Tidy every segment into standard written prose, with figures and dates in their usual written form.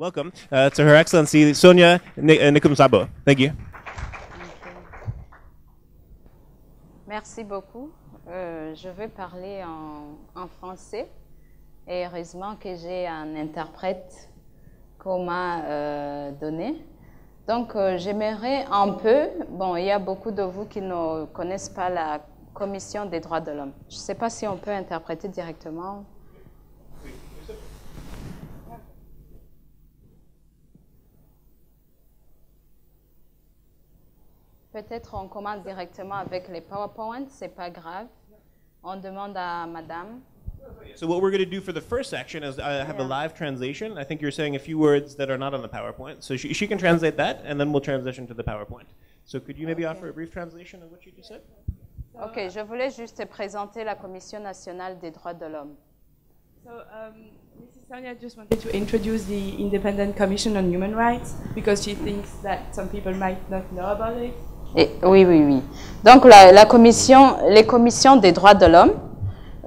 welcome to Her Excellency Sonia Nikumsabo. Thank you. Merci beaucoup. Je vais parler en français et heureusement que j'ai un interprète qu'on m'a donné. Donc, j'aimerais un peu, bon, il y a beaucoup de vous qui ne connaissent pas la Commission des droits de l'homme. Je ne sais pas si on peut interpréter directement. Peut-être on commence directement avec les PowerPoint, c'est pas grave. On demande à madame. So what we're going to do for the first section is have a live translation. I think you're saying a few words that are not on the PowerPoint. So she can translate that, and then we'll transition to the PowerPoint. So could you maybe offer a brief translation of what you just said? Ok, je voulais juste présenter la Commission nationale des droits de l'homme. So, Mrs. Sonia just wanted to introduce the Independent Commission on Human Rights because she thinks that some people might not know about it. Oui. Donc, les commissions des droits de l'homme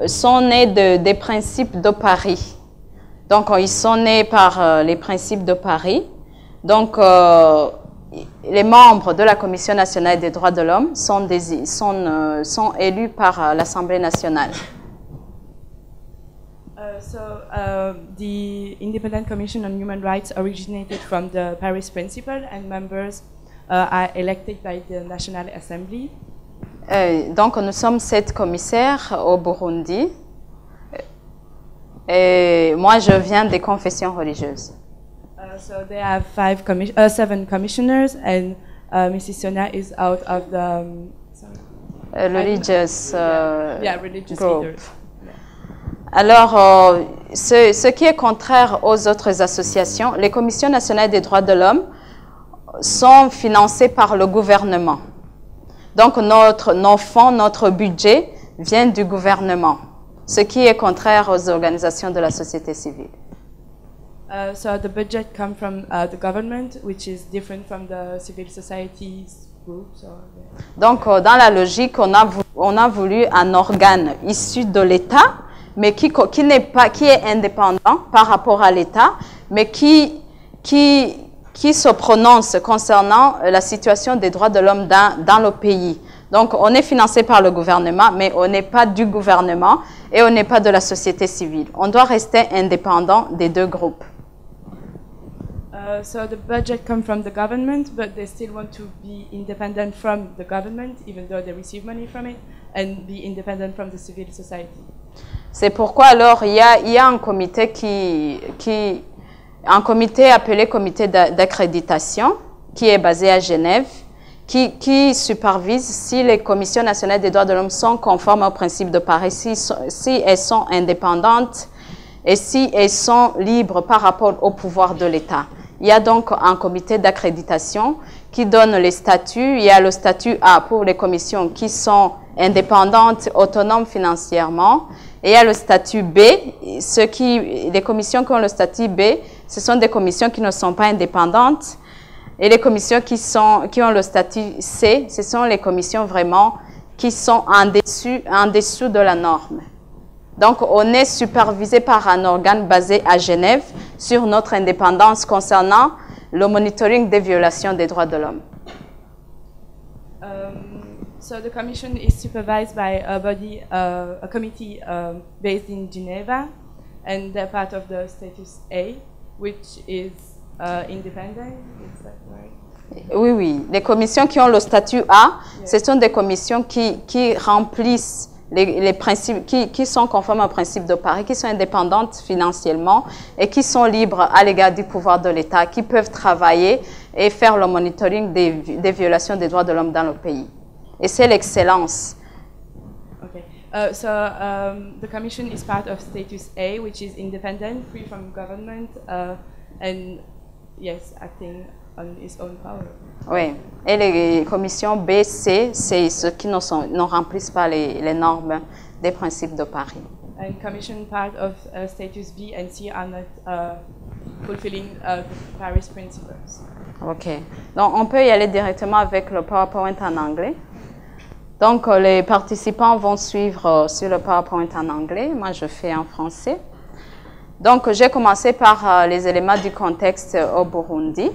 sont nées des principes de Paris. Donc, ils sont nés par les principes de Paris. Donc, les membres de la Commission nationale des droits de l'homme sont élus par l'Assemblée nationale. The Independent Commission on Human Rights originated from the Paris Principle and members are elected by the National Assembly. Donc, nous sommes 7 commissaires au Burundi. Et moi, je viens des confessions religieuses. So there are 7 commissioners, and Mrs. Sonia is out of the religious, religious group. leaders. Alors, ce qui est contraire aux autres associations, les commissions nationales des droits de l'homme sont financées par le gouvernement. Donc, nos fonds, notre budget vient du gouvernement, ce qui est contraire aux organisations de la société civile. So the budget comes from the government, which is different from the civil society's groups. Donc, dans la logique, on a voulu un organe issu de l'État, mais qui est indépendant par rapport à l'État, mais qui se prononce concernant la situation des droits de l'homme dans le pays. Donc, on est financé par le gouvernement, mais on n'est pas du gouvernement et on n'est pas de la société civile. On doit rester indépendant des deux groupes. So the budget comes from the government, but they still want to be independent from the government, even though they receive money from it, and be independent from the civil society. C'est pourquoi alors il y a un comité un comité appelé comité d'accréditation qui est basé à Genève, qui supervise si les commissions nationales des droits de l'homme sont conformes aux principes de Paris, si elles sont indépendantes et si elles sont libres par rapport au pouvoir de l'État. Il y a donc un comité d'accréditation qui donne les statuts. Il y a le statut A pour les commissions qui sont indépendantes, autonomes financièrement. Et il y a le statut B. Les commissions qui ont le statut B, ce sont des commissions qui ne sont pas indépendantes. Et les commissions qui ont le statut C, ce sont les commissions vraiment qui sont en dessous de la norme. Donc, on est supervisé par un organe basé à Genève sur notre indépendance concernant le monitoring des violations des droits de l'homme. So the commission is supervised by a committee based in Geneva, and they're part of the status A, which is independent. Is that right? Oui. Les commissions qui ont le statut A, ce sont des commissions qui remplissent les principes, qui sont conformes aux principes de Paris, qui sont indépendantes financièrement et qui sont libres à l'égard du pouvoir de l'État, qui peuvent travailler et faire le monitoring des violations des droits de l'homme dans le pays. Et c'est l'excellence. Okay. The commission is part of status A, which is independent, free from government, and yes, acting on its own power. Oui. Et les commissions B, C, c'est ceux qui ne remplissent pas les normes des principes de Paris. And commission part of status B and C are not fulfilling the Paris principles. OK. Donc, on peut y aller directement avec le PowerPoint en anglais. Donc, les participants vont suivre sur le PowerPoint en anglais. Moi, je fais en français. Donc, j'ai commencé par les éléments du contexte au Burundi.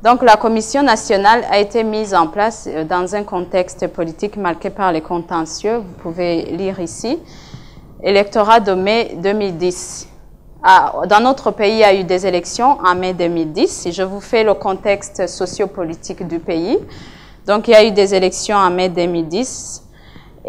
Donc, la Commission nationale a été mise en place dans un contexte politique marqué par les contentieux. Vous pouvez lire ici. Électorat de mai 2010. Dans notre pays, il y a eu des élections en mai 2010. Si je vous fais le contexte sociopolitique du pays, donc il y a eu des élections en mai 2010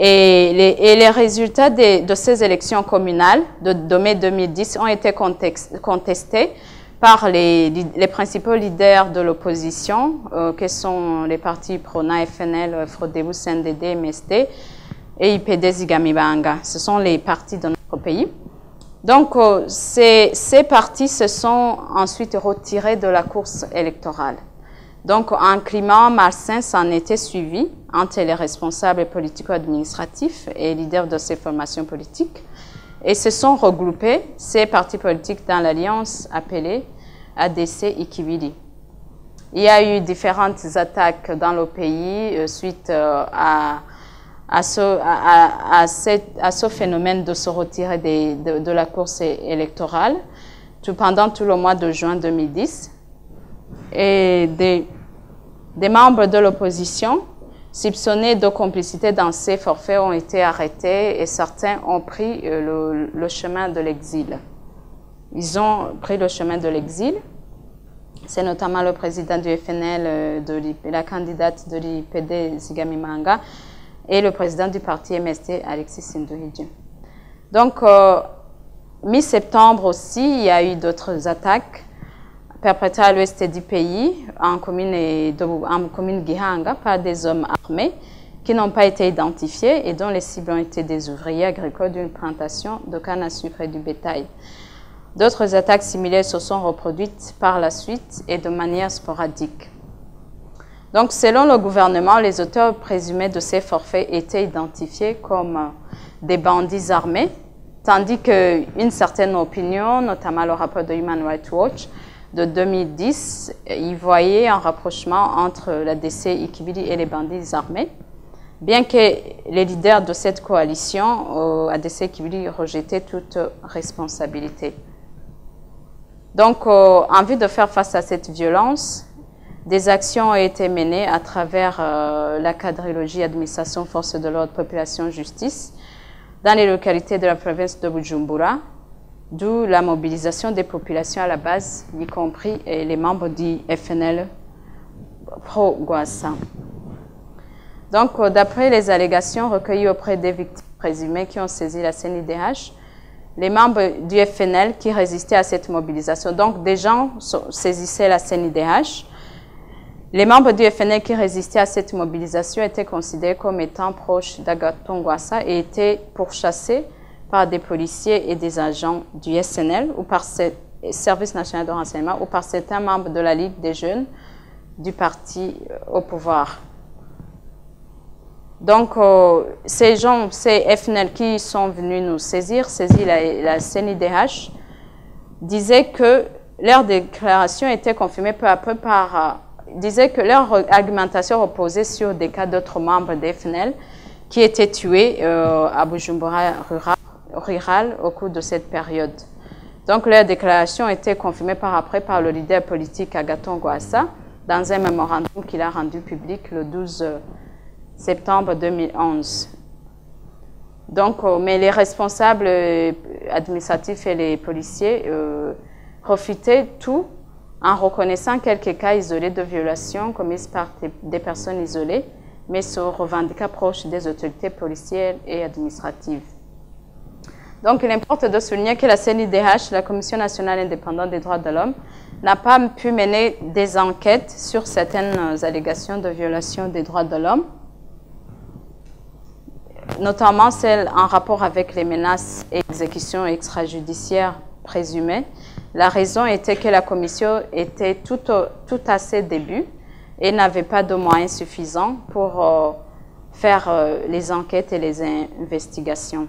et les résultats de ces élections communales de mai 2010 ont été contestés par les principaux leaders de l'opposition, que sont les partis PRONA, FNL, FRODEBU, CNDD, MSD et IPD Zigamibanga. Ce sont les partis de notre pays. Donc, ces partis se sont ensuite retirés de la course électorale. Donc, un climat malsain s'en était suivi entre les responsables politico-administratifs et leaders de ces formations politiques et se sont regroupés, ces partis politiques, dans l'alliance appelée ADC Ikibili. Il y a eu différentes attaques dans le pays suite à ce phénomène de se retirer de la course électorale pendant tout le mois de juin 2010. Et des membres de l'opposition soupçonnés de complicité dans ces forfaits ont été arrêtés et certains ont pris le chemin de l'exil. Ils ont pris le chemin de l'exil. C'est notamment le président du FNL, la candidate de l'IPD Zigamibanga, et le président du parti MSD, Alexis Sinduhidji. Donc, mi-septembre aussi, il y a eu d'autres attaques perpétrées à l'ouest du pays, en commune Gihanga, par des hommes armés qui n'ont pas été identifiés et dont les cibles ont été des ouvriers agricoles d'une plantation de canne à sucre et du bétail. D'autres attaques similaires se sont reproduites par la suite et de manière sporadique. Donc, selon le gouvernement, les auteurs présumés de ces forfaits étaient identifiés comme des bandits armés, tandis qu'une certaine opinion, notamment le rapport de Human Rights Watch de 2010, y voyait un rapprochement entre l'ADC Ikibili et les bandits armés, bien que les leaders de cette coalition, ADC Ikibili, rejetaient toute responsabilité. Donc, en vue de faire face à cette violence, des actions ont été menées à travers la quadrilogie administration, force de l'ordre, population, justice dans les localités de la province de Bujumbura, d'où la mobilisation des populations à la base, y compris les membres du FNL pro-Gwassa. Donc, d'après les allégations recueillies auprès des victimes présumées qui ont saisi la CNIDH, les membres du FNL qui résistaient à cette mobilisation, donc des gens saisissaient la CNIDH. Les membres du FNL qui résistaient à cette mobilisation étaient considérés comme étant proches d'Agathon Rwasa et étaient pourchassés par des policiers et des agents du SNL ou par ce Service national de renseignement ou par certains membres de la Ligue des jeunes du parti au pouvoir. Donc, ces FNL qui sont venus nous saisir la CNIDH, disaient que leur déclaration était confirmée peu à peu disaient que leur argumentation reposait sur des cas d'autres membres des FNL qui étaient tués à Bujumbura rural au cours de cette période. Donc, leur déclaration était confirmée par le leader politique Agathon Rwasa dans un mémorandum qu'il a rendu public le 12 septembre 2011. Donc, mais les responsables administratifs et les policiers refutaient tout en reconnaissant quelques cas isolés de violations commises par des personnes isolées, mais se revendiquant proches des autorités policières et administratives. Donc, il importe de souligner que la CNIDH, la Commission nationale indépendante des droits de l'homme, n'a pas pu mener des enquêtes sur certaines allégations de violation des droits de l'homme, notamment celles en rapport avec les menaces et exécutions extrajudiciaires présumées. La raison était que la commission était tout à ses débuts et n'avait pas de moyens suffisants pour faire les enquêtes et les investigations.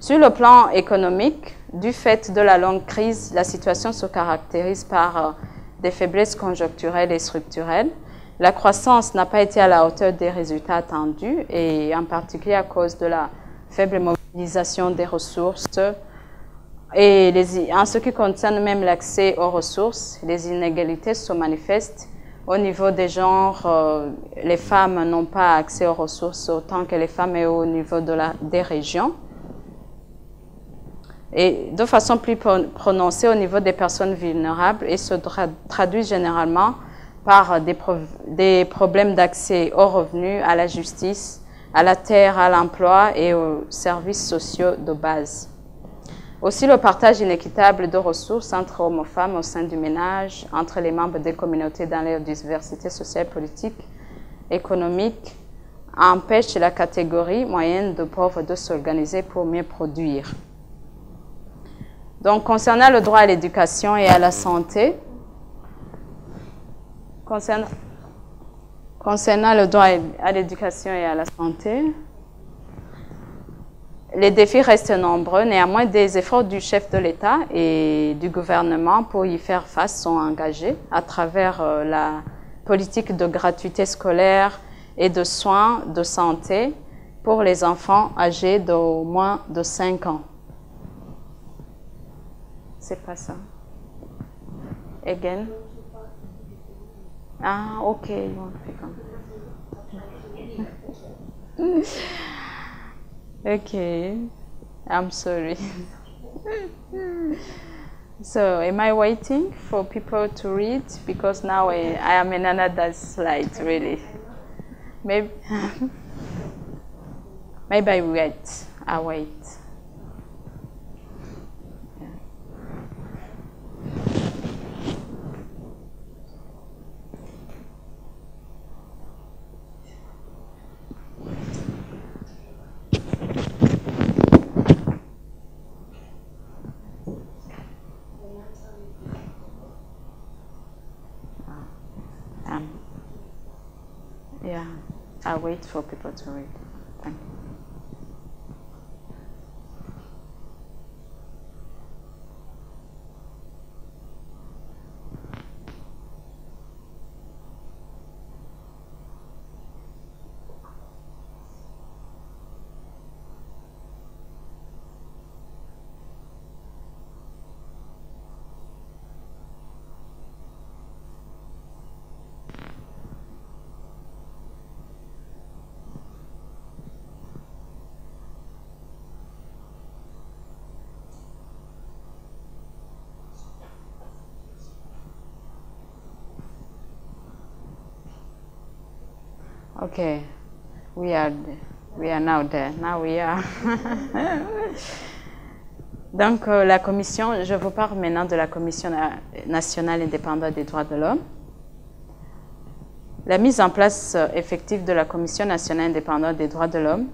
Sur le plan économique, du fait de la longue crise, la situation se caractérise par des faiblesses conjoncturelles et structurelles. La croissance n'a pas été à la hauteur des résultats attendus et en particulier à cause de la faible mobilisation des ressources Et en ce qui concerne même l'accès aux ressources, les inégalités se manifestent au niveau des genres. Les femmes n'ont pas accès aux ressources autant que les femmes et au niveau des régions. Et de façon plus prononcée au niveau des personnes vulnérables et se traduit généralement par des problèmes d'accès aux revenus, à la justice, à la terre, à l'emploi et aux services sociaux de base. Aussi le partage inéquitable de ressources entre hommes et femmes au sein du ménage, entre les membres des communautés dans leur diversité sociale, politique, économique, empêche la catégorie moyenne de pauvres de s'organiser pour mieux produire. Donc, concernant le droit à l'éducation et à la santé, concernant le droit à l'éducation et à la santé, les défis restent nombreux. Néanmoins, des efforts du chef de l'État et du gouvernement pour y faire face sont engagés à travers la politique de gratuité scolaire et de soins de santé pour les enfants âgés d'au moins de 5 ans. C'est pas ça. Again. Ah, ok. Okay, I'm sorry. So, am I waiting for people to read? Because now I am in another slide, really. Maybe, maybe I wait. I wait. Yeah, I'll wait for people to read. Thank you. Okay, we are now there. Now we are. Donc, la commission, je vous parle maintenant de la Commission nationale indépendante des droits de l'homme. La mise en place effective de la Commission nationale indépendante des droits de l'homme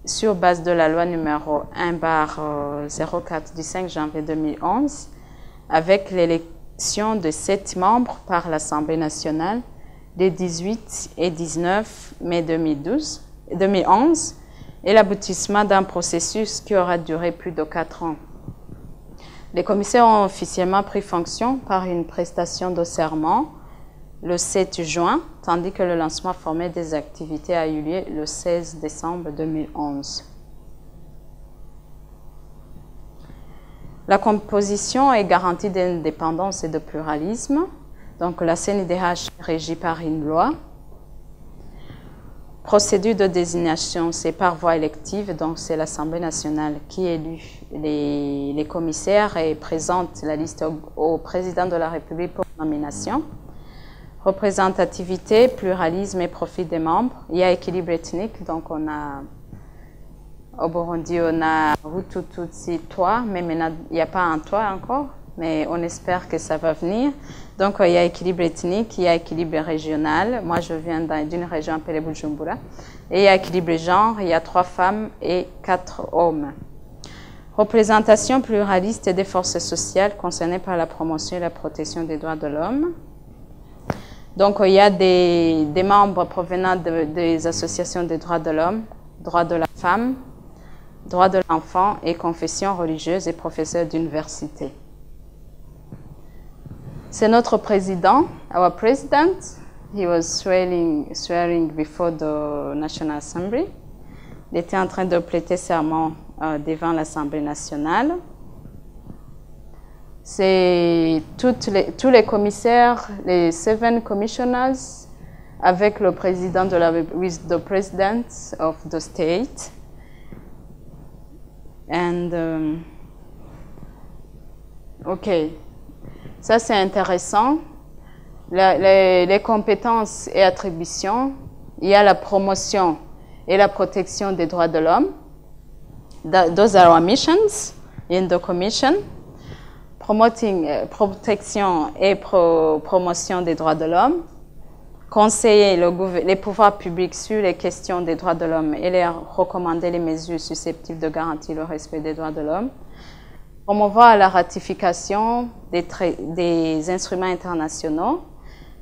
sur base de la loi numéro 1/04 du 5 janvier 2011 avec l'élection de 7 membres par l'Assemblée nationale les 18 et 19 mai 2011 et l'aboutissement d'un processus qui aura duré plus de 4 ans. Les commissaires ont officiellement pris fonction par une prestation de serment le 7 juin, tandis que le lancement formel des activités a eu lieu le 16 décembre 2011. La composition est garantie d'indépendance et de pluralisme. Donc, la CNIDH est régie par une loi. Procédure de désignation, c'est par voie élective, donc c'est l'Assemblée nationale qui élit les commissaires et présente la liste au président de la République pour nomination. Représentativité, pluralisme et profil des membres. Il y a équilibre ethnique, donc on a, au Burundi, on a Hutu, Tutsi, Twa, mais maintenant, il n'y a pas un Twa encore, mais on espère que ça va venir. Donc, il y a équilibre ethnique, il y a équilibre régional. Moi, je viens d'une région appelée Bujumbura. Et il y a équilibre genre, il y a 3 femmes et 4 hommes. Représentation pluraliste des forces sociales concernées par la promotion et la protection des droits de l'homme. Donc, il y a des membres provenant des associations des droits de l'homme, droits de la femme, droits de l'enfant et confessions religieuses et professeurs d'université. C'est notre président, our president. He was swearing before the National Assembly. Il était en train de prêter serment devant l'Assemblée nationale. C'est tous les commissaires, les 7 commissioners, avec le président de with the president of the state. And, OK, ça c'est intéressant. Les compétences et attributions, il y a la promotion et la protection des droits de l'homme. Those are our missions in the commission. Protection et promotion des droits de l'homme. Conseiller les pouvoirs publics sur les questions des droits de l'homme et leur recommander les mesures susceptibles de garantir le respect des droits de l'homme. Promouvoir la ratification des instruments internationaux.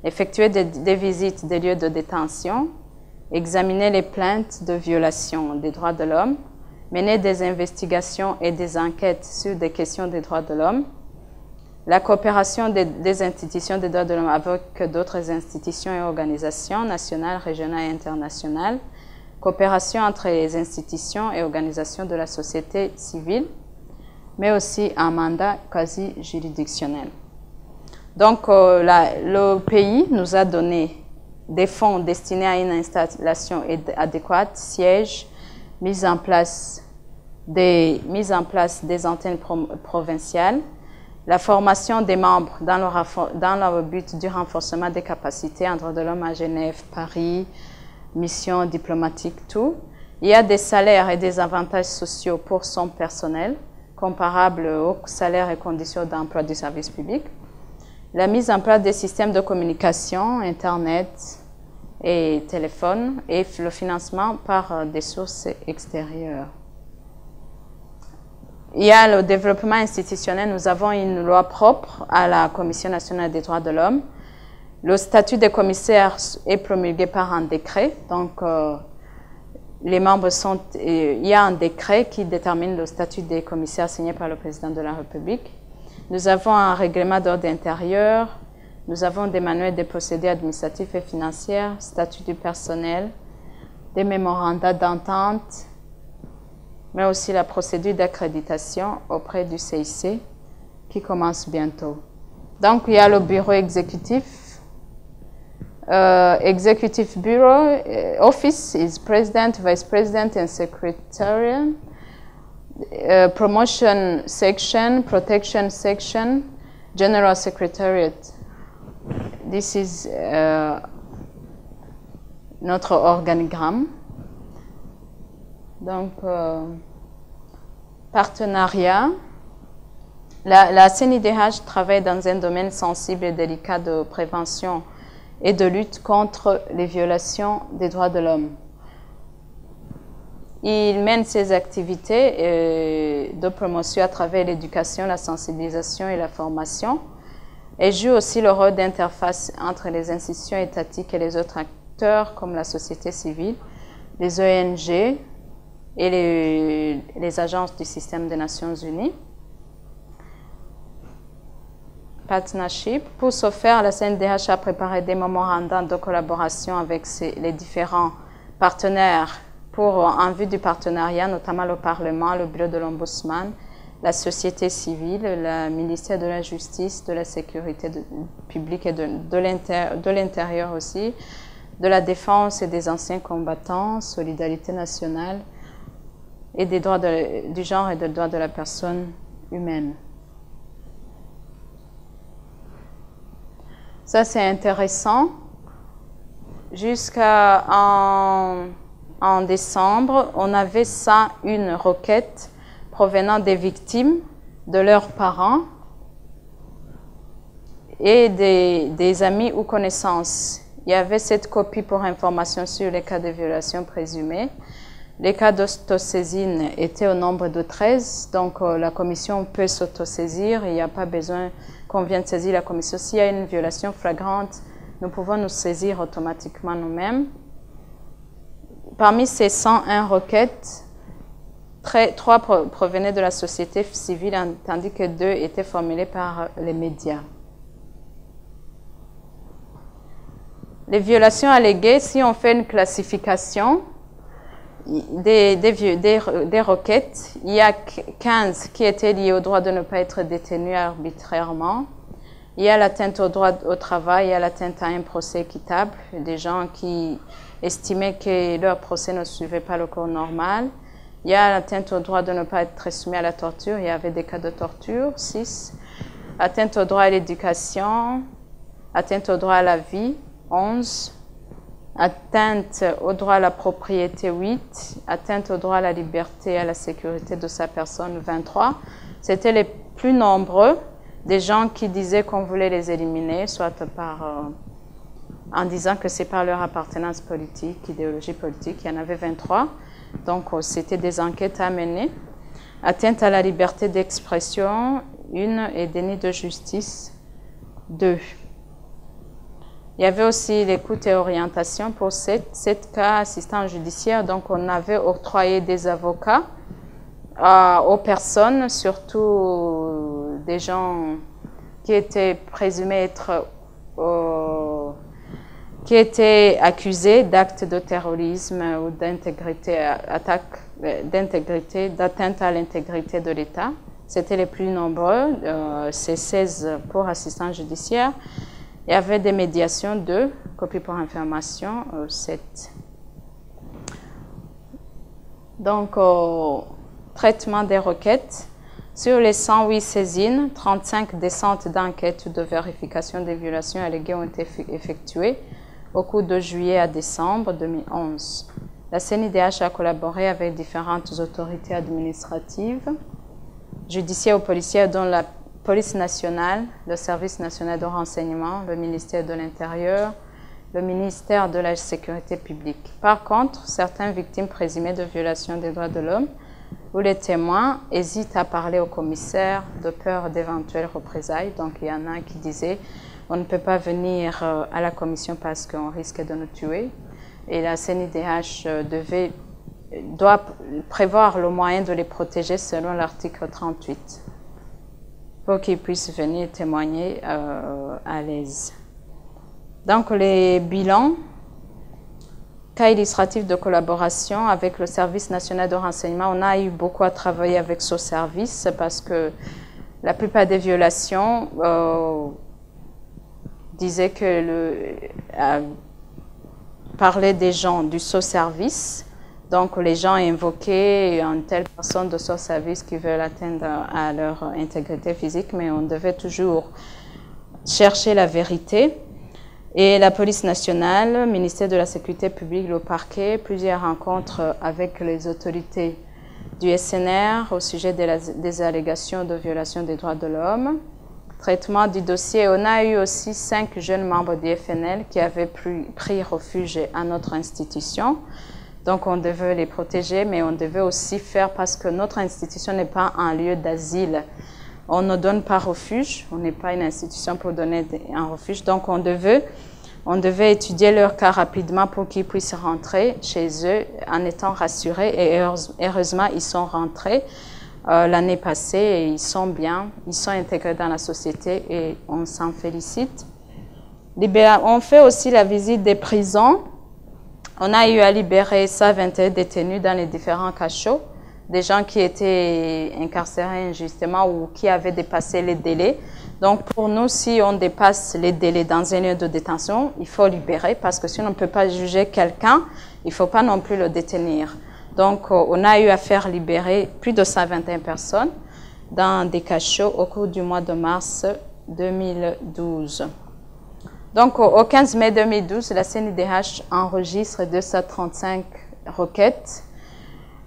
Effectuer des visites des lieux de détention. Examiner les plaintes de violation des droits de l'homme. Mener des investigations et des enquêtes sur des questions des droits de l'homme. La coopération des institutions des droits de l'homme avec d'autres institutions et organisations nationales, régionales et internationales. Coopération entre les institutions et organisations de la société civile, mais aussi un mandat quasi-juridictionnel. Donc, le pays nous a donné des fonds destinés à une installation adéquate, sièges, mise en place des antennes provinciales, la formation des membres dans le but du renforcement des capacités en droits de l'homme à Genève, Paris, mission diplomatique, tout. Il y a des salaires et des avantages sociaux pour son personnel, comparables aux salaires et conditions d'emploi du service public. La mise en place des systèmes de communication, Internet et téléphone, et le financement par des sources extérieures. Il y a le développement institutionnel. Nous avons une loi propre à la Commission nationale des droits de l'homme. Le statut des commissaires est promulgué par un décret. Donc, les membres sont... il y a un décret qui détermine le statut des commissaires signé par le président de la République. Nous avons un règlement d'ordre intérieur. Nous avons des manuels des procédés administratifs et financiers, statut du personnel, des mémorandums d'entente, mais aussi la procédure d'accréditation auprès du CIC qui commence bientôt. Donc, il y a le bureau exécutif. Executive Bureau, Office is President, Vice President, and Secretariat. Promotion Section, Protection Section, General Secretariat. This is notre organigramme. Donc, partenariat. La CNIDH travaille dans un domaine sensible et délicat de prévention et de lutte contre les violations des droits de l'homme. Il mène ses activités de promotion à travers l'éducation, la sensibilisation et la formation et joue aussi le rôle d'interface entre les institutions étatiques et les autres acteurs comme la société civile, les ONG, et les agences du système des Nations Unies. Partnership. Pour ce faire, la CNDH a préparé des mémorandums de collaboration avec les différents partenaires en vue du partenariat, notamment le Parlement, le Bureau de l'Ombudsman, la société civile, le ministère de la Justice, de la Sécurité publique et de l'Intérieur aussi, de la Défense et des anciens combattants, Solidarité nationale, et des droits du genre et des droits de la personne humaine. Ça, c'est intéressant. En décembre, on avait 101 requêtes provenant des victimes, de leurs parents et des amis ou connaissances. Il y avait 7 copies pour information sur les cas de violation présumés. Les cas d'autosaisine étaient au nombre de 13, donc la commission peut s'autosaisir. Il n'y a pas besoin qu'on vienne saisir la commission. S'il y a une violation flagrante, nous pouvons nous saisir automatiquement nous-mêmes. Parmi ces 101 requêtes, 3 provenaient de la société civile, tandis que 2 étaient formulées par les médias. Les violations alléguées, si on fait une classification, des requêtes. Il y a 15 qui étaient liées au droit de ne pas être détenu arbitrairement. Il y a l'atteinte au droit au travail, il y a l'atteinte à un procès équitable, des gens qui estimaient que leur procès ne suivait pas le cours normal. Il y a l'atteinte au droit de ne pas être soumis à la torture, il y avait des cas de torture, 6. Atteinte au droit à l'éducation, atteinte au droit à la vie, 11. Atteinte au droit à la propriété, 8. Atteinte au droit à la liberté et à la sécurité de sa personne, 23. C'était les plus nombreux des gens qui disaient qu'on voulait les éliminer, soit en disant que c'est par leur appartenance politique, idéologie politique. Il y en avait 23. Donc, c'était des enquêtes à mener. Atteinte à la liberté d'expression, 1. Et déni de justice, 2. Il y avait aussi l'écoute et orientation pour 7 cas assistants judiciaires. Donc, on avait octroyé des avocats aux personnes, surtout des gens qui étaient présumés être, qui étaient accusés d'actes de terrorisme ou d'atteinte à l'intégrité de l'État. C'était les plus nombreux, c'est 16 pour assistants judiciaires. Il y avait des médiations, 2, copies pour information, 7. Donc, traitement des requêtes. Sur les 108 saisines, 35 descentes d'enquête ou de vérification des violations alléguées ont été effectuées au cours de juillet à décembre 2011. La CNIDH a collaboré avec différentes autorités administratives, judiciaires ou policières, dont la Police nationale, le Service national de renseignement, le ministère de l'Intérieur, le ministère de la Sécurité publique. Par contre, certaines victimes présumées de violations des droits de l'homme ou les témoins hésitent à parler au commissaire de peur d'éventuelles représailles. Donc, il y en a qui disaient on ne peut pas venir à la commission parce qu'on risque de nous tuer. Et la CNIDH doit prévoir le moyen de les protéger selon l'article 38. Pour qu'ils puissent venir témoigner à l'aise. Donc, les bilans, cas illustratif de collaboration avec le Service national de renseignement. On a eu beaucoup à travailler avec ce service parce que la plupart des violations disaient que parlaient des gens du SO-service. Donc, les gens invoquaient une telle personne de ce service qui veulent atteindre à leur intégrité physique, mais on devait toujours chercher la vérité. Et la police nationale, le ministère de la Sécurité publique, le parquet, plusieurs rencontres avec les autorités du SNR au sujet des allégations de violation des droits de l'homme. Traitement du dossier. On a eu aussi 5 jeunes membres du FNL qui avaient pris refuge à notre institution. Donc, on devait les protéger, mais on devait aussi faire parce que notre institution n'est pas un lieu d'asile. On ne donne pas refuge. On n'est pas une institution pour donner un refuge. Donc, on devait étudier leur cas rapidement pour qu'ils puissent rentrer chez eux en étant rassurés. Et heureusement, ils sont rentrés l'année passée et ils sont bien. Ils sont intégrés dans la société et on s'en félicite. On fait aussi la visite des prisons. On a eu à libérer 121 détenus dans les différents cachots, des gens qui étaient incarcérés injustement ou qui avaient dépassé les délais. Donc, pour nous, si on dépasse les délais dans un lieu de détention, il faut libérer parce que si on ne peut pas juger quelqu'un, il ne faut pas non plus le détenir. Donc, on a eu à faire libérer plus de 121 personnes dans des cachots au cours du mois de mars 2012. Donc, au 15 mai 2012, la CNIDH enregistre 235 requêtes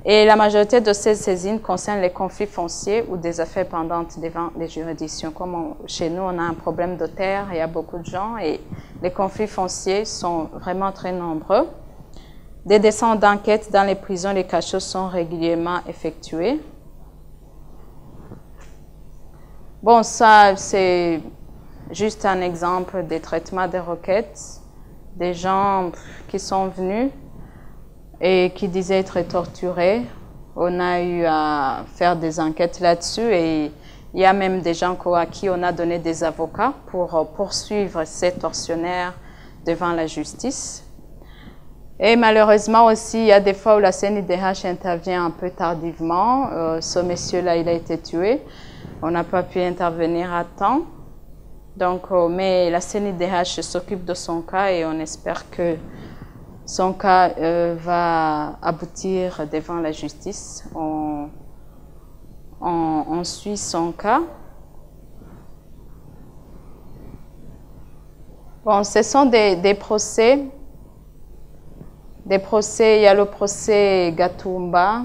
et la majorité de ces saisines concernent les conflits fonciers ou des affaires pendantes devant les juridictions. Comme chez nous, on a un problème de terre, il y a beaucoup de gens et les conflits fonciers sont vraiment très nombreux. Des descentes d'enquête dans les prisons, les cachots sont régulièrement effectués. Bon, ça, c'est juste un exemple des traitements des requêtes, des gens qui sont venus et qui disaient être torturés. On a eu à faire des enquêtes là-dessus et il y a même des gens à qui on a donné des avocats pour poursuivre ces tortionnaires devant la justice. Et malheureusement aussi, il y a des fois où la CNIDH intervient un peu tardivement. Ce monsieur-là, il a été tué. On n'a pas pu intervenir à temps. Donc, mais la CNIDH s'occupe de son cas et on espère que son cas va aboutir devant la justice. On suit son cas. Bon, ce sont des procès. Des procès, il y a le procès Gatumba.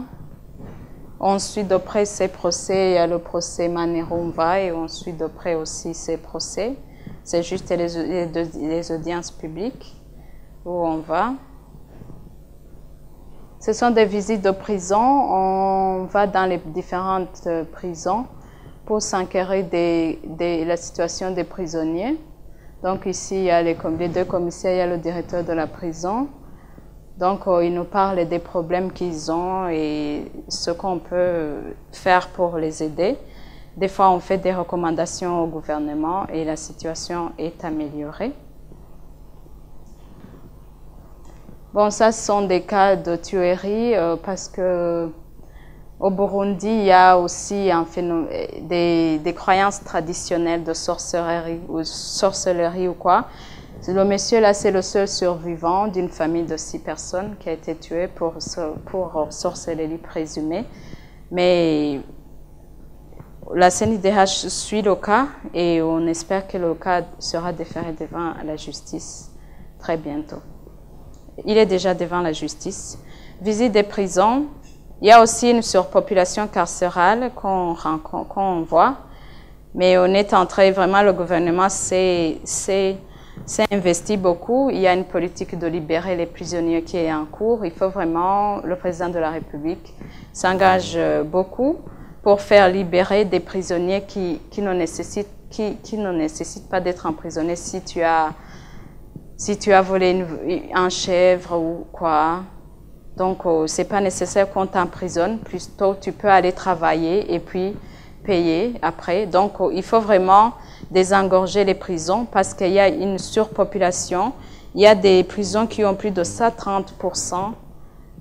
Ensuite, d'après ces procès, il y a le procès Manerumba et ensuite, d'après aussi ces procès. C'est juste les audiences publiques où on va. Ce sont des visites de prison. On va dans les différentes prisons pour s'enquérir de la situation des prisonniers. Donc ici, il y a les deux commissaires, il y a le directeur de la prison. Donc, ils nous parlent des problèmes qu'ils ont et ce qu'on peut faire pour les aider. Des fois, on fait des recommandations au gouvernement et la situation est améliorée. Bon, ça, ce sont des cas de tuerie parce que au Burundi, il y a aussi un phénomène, des croyances traditionnelles de sorcellerie ou quoi. Le monsieur là, c'est le seul survivant d'une famille de 6 personnes qui a été tuée pour sorcellerie présumée. Mais la CNIDH suit le cas et on espère que le cas sera déféré devant la justice très bientôt. Il est déjà devant la justice. Visite des prisons. Il y a aussi une surpopulation carcérale qu'on voit. Mais on est en train, vraiment, le gouvernement s'est investi beaucoup. Il y a une politique de libérer les prisonniers qui est en cours. Il faut vraiment, le président de la République s'engage beaucoup pour faire libérer des prisonniers qui ne nécessitent pas d'être emprisonnés si tu as volé un chèvre ou quoi. Donc, ce n'est pas nécessaire qu'on t'emprisonne. Plutôt, tu peux aller travailler et puis payer après. Donc, il faut vraiment désengorger les prisons parce qu'il y a une surpopulation. Il y a des prisons qui ont plus de 130%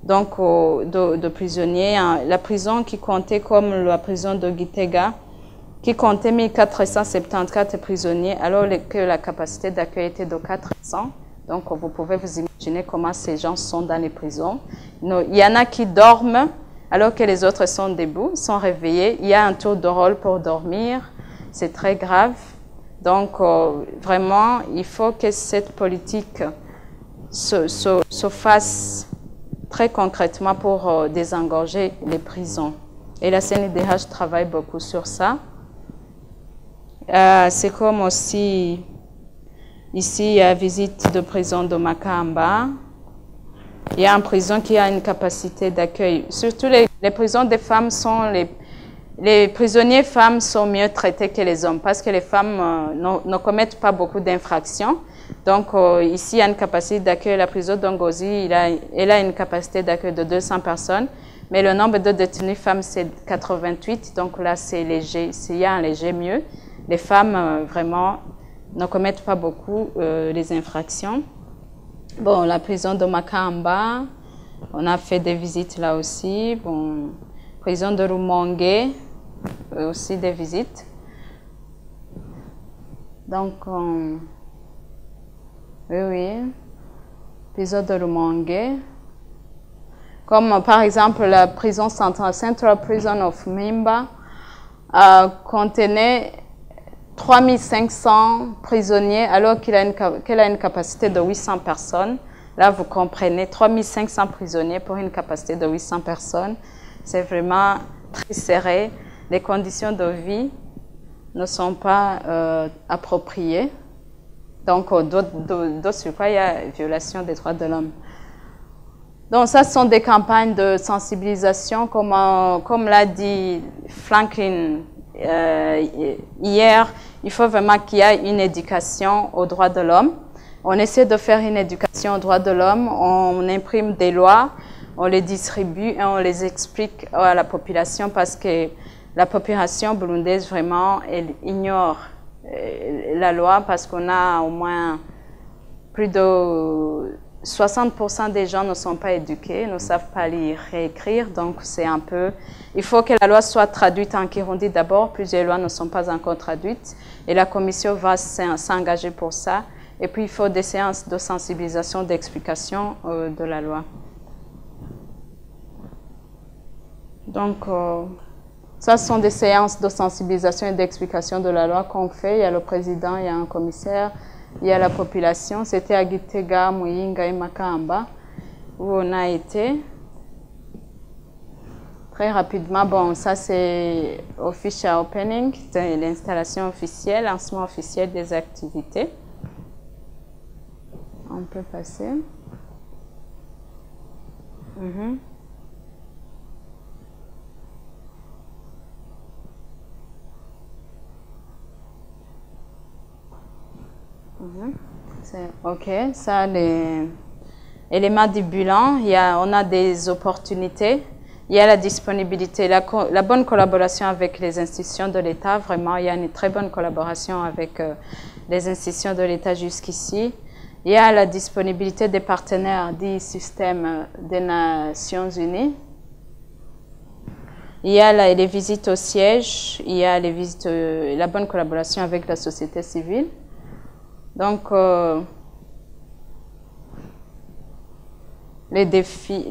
donc, de prisonniers. La prison qui comptait comme la prison de Gitega, qui comptait 1474 prisonniers, alors que la capacité d'accueil était de 400. Donc, vous pouvez vous imaginer comment ces gens sont dans les prisons. Il y en a qui dorment alors que les autres sont debout, sont réveillés. Il y a un tour de rôle pour dormir. C'est très grave. Donc, vraiment, il faut que cette politique se fasse très concrètement pour désengorger les prisons. Et la CNIDH travaille beaucoup sur ça. C'est comme aussi, ici, il y a visite de prison de Makamba. Il y a une prison qui a une capacité d'accueil. Surtout les prisons des femmes sont les prisonniers femmes sont mieux traités que les hommes parce que les femmes ne commettent pas beaucoup d'infractions. Donc ici, il y a une capacité d'accueil. La prison d'Ongozi, elle a une capacité d'accueil de 200 personnes. Mais le nombre de détenues femmes, c'est 88. Donc là, c'est léger. Il y a un léger mieux. Les femmes, vraiment, ne commettent pas beaucoup les infractions. Bon, la prison de Makamba, on a fait des visites là aussi. Bon, prison de Rumonge, aussi des visites. Donc, oui. Prison de Rumonge. Comme par exemple la prison centrale, Central Prison of Mimba, contenait 3500 prisonniers alors qu'elle a une capacité de 800 personnes. Là, vous comprenez, 3500 prisonniers pour une capacité de 800 personnes. C'est vraiment très serré. Les conditions de vie ne sont pas appropriées. Donc, d'autres fois, il y a violation des droits de l'homme. Donc, ça, ce sont des campagnes de sensibilisation, comme l'a dit Franklin hier. Il faut vraiment qu'il y ait une éducation aux droits de l'homme. On essaie de faire une éducation aux droits de l'homme. On imprime des lois, on les distribue et on les explique à la population parce que la population burundaise, vraiment, elle ignore la loi parce qu'on a au moins plus de 60% des gens ne sont pas éduqués, ne savent pas lire et écrire, donc c'est un peu... Il faut que la loi soit traduite en Kirundi d'abord, plusieurs lois ne sont pas encore traduites, et la commission va s'engager pour ça. Et puis il faut des séances de sensibilisation, d'explication de la loi. Donc, ça ce sont des séances de sensibilisation et d'explication de la loi qu'on fait. Il y a le président, il y a un commissaire, il y a la population. C'était à Gitega, Muyinga et Makamba, où on a été. Très rapidement, bon, ça c'est official opening, c'est l'installation officielle, lancement officiel des activités. On peut passer. OK, ça, les éléments du bilan, on a des opportunités, il y a la disponibilité, la bonne collaboration avec les institutions de l'État, vraiment, il y a une très bonne collaboration avec les institutions de l'État jusqu'ici. Il y a la disponibilité des partenaires du système des Nations Unies. Il y a les visites au siège, il y a les visites, la bonne collaboration avec la société civile. Donc, les défis,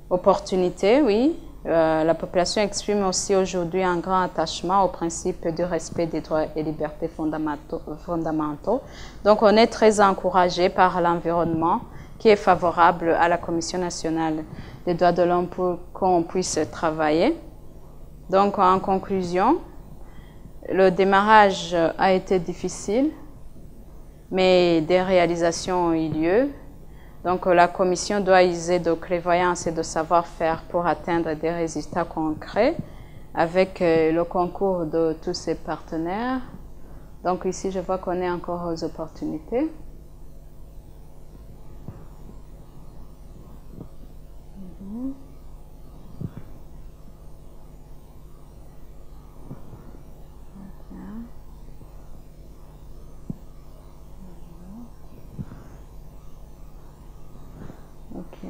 opportunités, oui. La population exprime aussi aujourd'hui un grand attachement au principe du respect des droits et libertés fondamentaux. Donc, on est très encouragé par l'environnement qui est favorable à la Commission nationale des droits de l'homme pour qu'on puisse travailler. Donc, en conclusion, le démarrage a été difficile, mais des réalisations ont eu lieu. Donc, la Commission doit user de clairvoyance et de savoir-faire pour atteindre des résultats concrets avec le concours de tous ses partenaires. Donc, ici, je vois qu'on est encore aux opportunités. OK.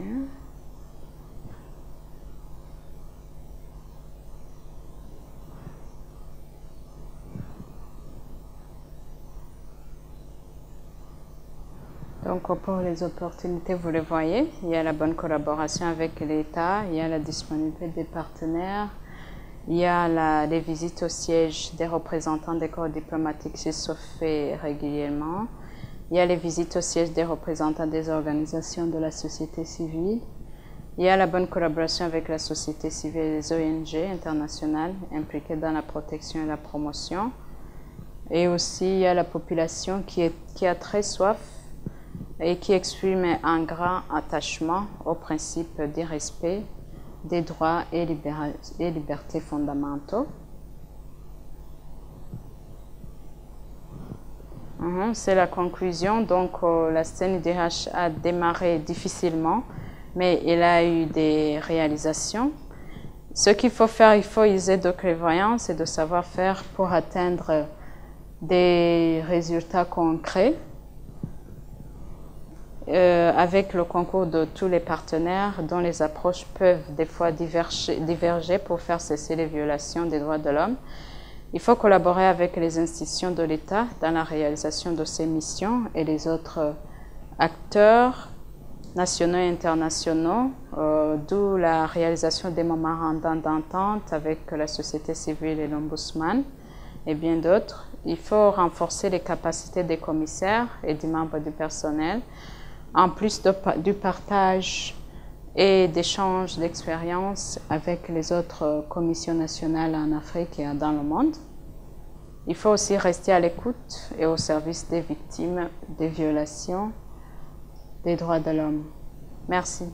Donc, pour les opportunités, vous le voyez, il y a la bonne collaboration avec l'État, il y a la disponibilité des partenaires, il y a les visites au siège des représentants des corps diplomatiques qui se fait régulièrement. Il y a les visites au siège des représentants des organisations de la société civile. Il y a la bonne collaboration avec la société civile et les ONG internationales impliquées dans la protection et la promotion. Et aussi, il y a la population qui a très soif et qui exprime un grand attachement au principe du respect des droits et libertés fondamentaux. C'est la conclusion. Donc, la CNIDH a démarré difficilement, mais il a eu des réalisations. Ce qu'il faut faire, il faut user de clairvoyance et de savoir-faire pour atteindre des résultats concrets avec le concours de tous les partenaires dont les approches peuvent des fois diverger pour faire cesser les violations des droits de l'homme. Il faut collaborer avec les institutions de l'État dans la réalisation de ces missions et les autres acteurs nationaux et internationaux, d'où la réalisation des mémorandums d'entente avec la société civile et l'Ombudsman et bien d'autres. Il faut renforcer les capacités des commissaires et des membres du personnel, en plus du partage et d'échanges d'expériences avec les autres commissions nationales en Afrique et dans le monde. Il faut aussi rester à l'écoute et au service des victimes des violations des droits de l'homme. Merci.